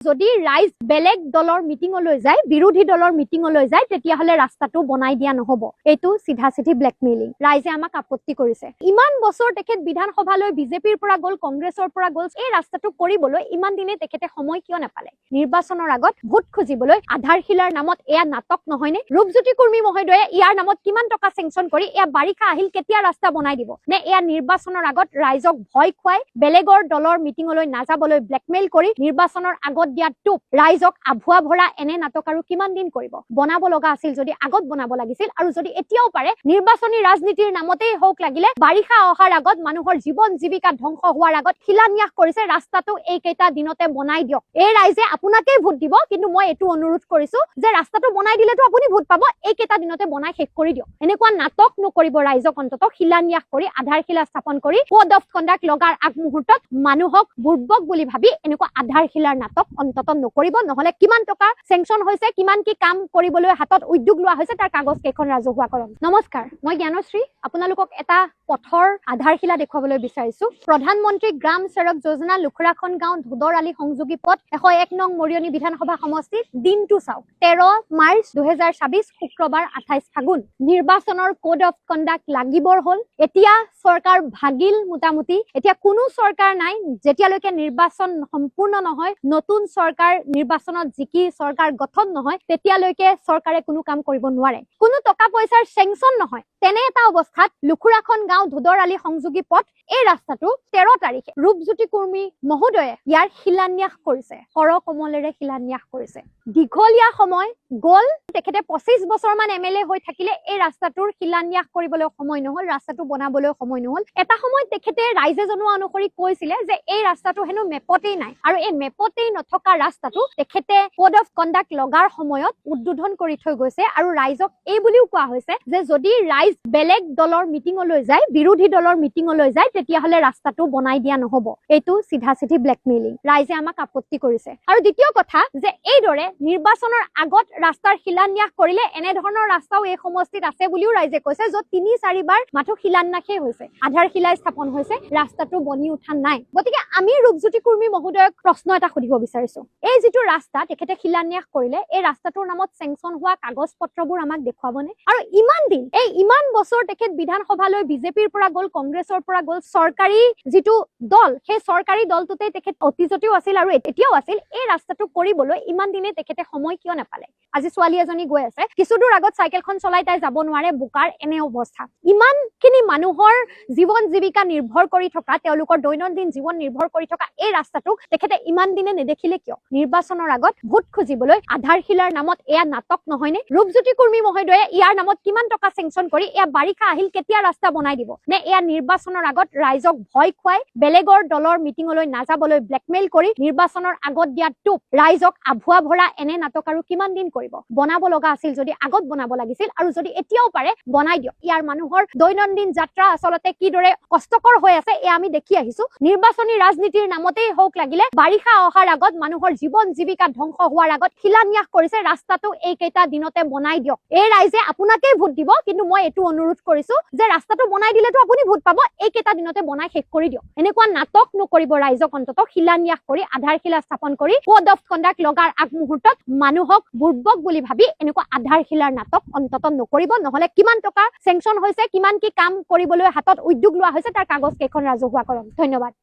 যদি ৰাইজ বেলেগ দলৰ মিটিঙলৈ যায়, বিৰোধী দলৰ মিটিঙলৈ যায়, তেতিয়াহলে ৰাস্তাটো বনাই দিয়া নহব। এইটো চিধা চিধি ব্লেকমেইলিং। ৰাইজে আমাক আপত্তি কৰিছে। ইমান বছৰ তেখেত বিধানসভালৈ বিজেপিৰ পৰা গ'ল, কংগ্ৰেছৰ পৰা গ'ল, এই ৰাস্তাটো কৰিবলৈ ইমান দিনে তেখেতে সময় কিয় নাপালে? নিৰ্বাচনৰ আগত ভোট খুজিবলৈ আধাৰশিলাৰ নামত এয়া নাটক নহয়নে? ৰূপজ্যোতি কুৰ্মী মহোদয়ে ইয়াৰ নামত কিমান টকা চেংচন কৰি এয়া বাৰিষা আহিল কেতিয়া ৰাস্তা বনাই দিব? নে এয়া নিৰ্বাচনৰ আগত ৰাইজক ভয় খুৱাই বেলেগৰ দলৰ মিটিঙলৈ নাযাবলৈ ব্লেকমেইল কৰি নিৰ্বাচনৰ আগত দিয়া টুপ ৰাইজক আভুৱা ভৰা এনে নাটক আৰু কিমান দিন কৰিব? বনাব লগা আছিল যদি আগত বনাব লাগিছিল, আৰু যদি এতিয়াও পাৰে নিৰ্বাচনী ৰাজনীতিৰ নামতেই হওক লাগিলে বাৰিষা অহাৰ আগত মানুহৰ জীৱন জীৱিকা ধ্বংস হোৱাৰ আগত শিলান্যাস কৰিছে ৰাস্তাটো এইকেইটা দিনতে বনাই দিয়ক। এই ৰাইজে আপোনাকেই ভোট দিব, কিন্তু মই এইটো অনুৰোধ কৰিছো যে ৰাস্তাটো বনাই দিলেতো আপুনি ভোট পাব, এইকেইটা দিনতে বনাই শেষ কৰি দিয়ক। এনেকুৱা নাটক নকৰিব। ৰাইজক অন্তত শিলান্যাস কৰি আধাৰশিলা স্থাপন কৰি কোড অফ কণ্ডাক্ট লগাৰ আগমুহূৰ্তত মানুহক বুৰ্বক বুলি ভাবি এনেকুৱা আধাৰশিলাৰ নাটক অন্তত নকৰিব। নহলে কিমান টকা চেংচন হৈছে, কিমান কি কাম কৰিবলৈ হাতত উদ্যোগ লোৱা হৈছে তাৰ কাগজ কেইখন ৰাজহুৱা কৰক। নমস্কাৰ, মই জ্ঞানশ্ৰী। আপোনালোকক এটা পথৰ আধাৰশিলা দেখুৱাবলৈ বিচাৰিছো। প্ৰধানমন্ত্ৰী গ্ৰাম সড়ক যোজনা লুখৰাখন গাঁও ধুদৰ আলি সংযোগী পথ 101 নং মৰিয়নি বিধানসভা সমষ্টিত দিনটো চাওক। 13 মাৰ্চ 2026 শুক্ৰবাৰ 28 ফাগুন। নিৰ্বাচনৰ কোড অফ কণ্ডাক্ট লাগিবৰ হল। এতিয়া চৰকাৰ ভাগিল মোটামুটি। এতিয়া কোনো চৰকাৰ নাই যেতিয়ালৈকে নিৰ্বাচন সম্পূৰ্ণ নহয়, নতুন চৰকাৰ নিৰ্বাচনত জিকি চৰকাৰ গঠন নহয়, তেতিয়ালৈকে চৰকাৰে কোনো কাম কৰিব নোৱাৰে। কোনো টকা পইচাৰ চেংচন নহয়। তেনে এটা অৱস্থাত লুখুৰাখন গাঁও ধুদৰ আলি সংযোগী পথ এই ৰাস্তাটো 13 তাৰিখে ৰূপজ্যোতি কুৰ্মী মহোদয়ে ইয়াৰ শিলান্যাস কৰিছে। কৰকমলেৰে শিলান্যাস কৰিছে। দীঘলীয়া সময় গ'ল। তেখেতে 25 বছৰ মান এমএলএ হৈ থাকিলে এই ৰাস্তাটোৰ শিলান্যাস কৰিবলৈ সময় নহল, ৰাস্তাটো বনাবলৈ সময় নহল। এটা সময় তেখেতে ৰাইজে জনোৱা অনুসৰি কৈছিলে যে এই ৰাস্তাটো হেনো মেপতেই নাই, আৰু এই মেপতেই নথকা ৰাস্তাটো তেখেতে কোড অফ কণ্ডাক্ট লগাৰ সময়ত উদ্বোধন কৰি থৈ গৈছে। আৰু ৰাইজক এই বুলিও কোৱা হৈছে যে যদি ৰাইজ বেলেগ দলৰ মিটিঙলৈ যায়, বিৰোধী দলৰ মিটিঙলৈ যায়, তেতিয়াহলে ৰাস্তাটো বনাই দিয়া নহব। এইটো চিধা চিধি ব্লেকমেইলিং। ৰাইজে আমাক আপত্তি কৰিছে। আৰু দ্বিতীয় কথা যে এইদৰে নিৰ্বাচনৰ আগত ৰাস্তাৰ শিলান্যাস কৰিলে এনেধৰণৰ ৰাস্তাও এই সমষ্টিত আছে বুলিও ৰাইজে কৈছে, য'ত 3-4 বাৰ মাথো শিলান্যাসেই হৈছে, আধাৰশিলাই স্থাপন হৈছে, ৰাস্তাটো বনি উঠা নাই। গতিকে আমি ৰূপজ্যোতি কুৰ্মী মহোদয়ক প্ৰশ্ন এটা সুধিব বিচাৰিছো। এই যিটো ৰাস্তা তেখেতে শিলান্যাস কৰিলে, এই ৰাস্তাটোৰ নামত চেংচন হোৱা কাগজ পত্ৰবোৰ আমাক দেখুৱাবনে? আৰু ইমান দিন, এই ইমান বছৰ তেখেত বিধানসভালৈ বিজেপিৰ পৰা গ'ল, কংগ্ৰেছৰ পৰা গ'ল, চৰকাৰী যিটো দল, সেই চৰকাৰী দলটোতে তেখেত অতীজতেও আছিল আৰু এতিয়াও আছিল। এই ৰাস্তাটো কৰিবলৈ ইমান দিনে তেখেতে সময় কিয় নাপালে? আজি ছোৱালী এজনী গৈ আছে, কিছু দূৰ আগত চাইকেলখন চলাই তাই যাব নোৱাৰে, বোকাৰ এনে অৱস্থা। ইমানখিনি মানুহৰ জীৱন জীৱিকা নিৰ্ভৰ কৰি থকা, তেওঁলোকৰ দৈনন্দিন জীৱন নিৰ্ভৰ কৰি থকা এই ৰাস্তাটোক তেখেতে ইমান দিনে নেদেখিলে কিয়? নিৰ্বাচনৰ আগত ভোট খুজিবলৈ আধাৰশিলাৰ নামত এয়া নাটক নহয়নে? ৰূপজ্যোতি কুৰ্মী মহোদয়ে ইয়াৰ নামত কিমান টকা চেংচন কৰি এয়া বাৰিষা আহিল কেতিয়া ৰাস্তা বনাই দিব? নে এয়া নিৰ্বাচনৰ আগত ৰাইজক ভয় খুৱাই বেলেগৰ দলৰ মিটিঙলৈ নাযাবলৈ ব্লেকমেইল কৰি নিৰ্বাচনৰ আগত দিয়া টুপ ৰাইজক আভুৱা ভৰা এনে নাটক আৰু কিমান দিন কৰিব? বনাব লগা আছিল যদি আগত বনাব লাগিছিল, আৰু যদি এতিয়াও পাৰে বনাই দিয়ক। ইয়াৰ মানুহৰ দৈনন্দিন যাত্ৰা আচলতে কিদৰে কষ্টকৰ হৈ আছে এয়া আমি দেখি আহিছো। নিৰ্বাচনী ৰাজনীতিৰ নামতেই হওক লাগিলে বাৰিষা অহাৰ আগত মানুহৰ জীৱন জীৱিকা ধ্বংস হোৱাৰ আগত শিলান্যাস কৰিছে ৰাস্তাটো এইকেইটা দিনতে বনাই দিয়ক। এই ৰাইজে আপোনাকেই ভোট দিব, কিন্তু মই এইটো অনুৰোধ কৰিছো যে ৰাস্তাটো বনাই দিলেতো আপুনি ভোট পাব, এইকেইটা দিনতে বনাই শেষ কৰি দিয়ক। এনেকুৱা নাটক নকৰিব। ৰাইজক অন্তত শিলান্যাস কৰি আধাৰশিলা স্থাপন কৰি কোড অফ কণ্ডাক্ট লগাৰ আগমুহূৰ্তত মানুহক বুৰ্বক বুলি ভাবি এনেকুৱা আধাৰশিলাৰ নাটক অন্তত নকৰিব। নহলে কিমান টকা চেংচন হৈছে, কিমান কি কাম কৰিবলৈ হাতত উদ্যোগ লোৱা হৈছে তাৰ কাগজ কেইখন ৰাজহুৱা কৰক। ধন্যবাদ।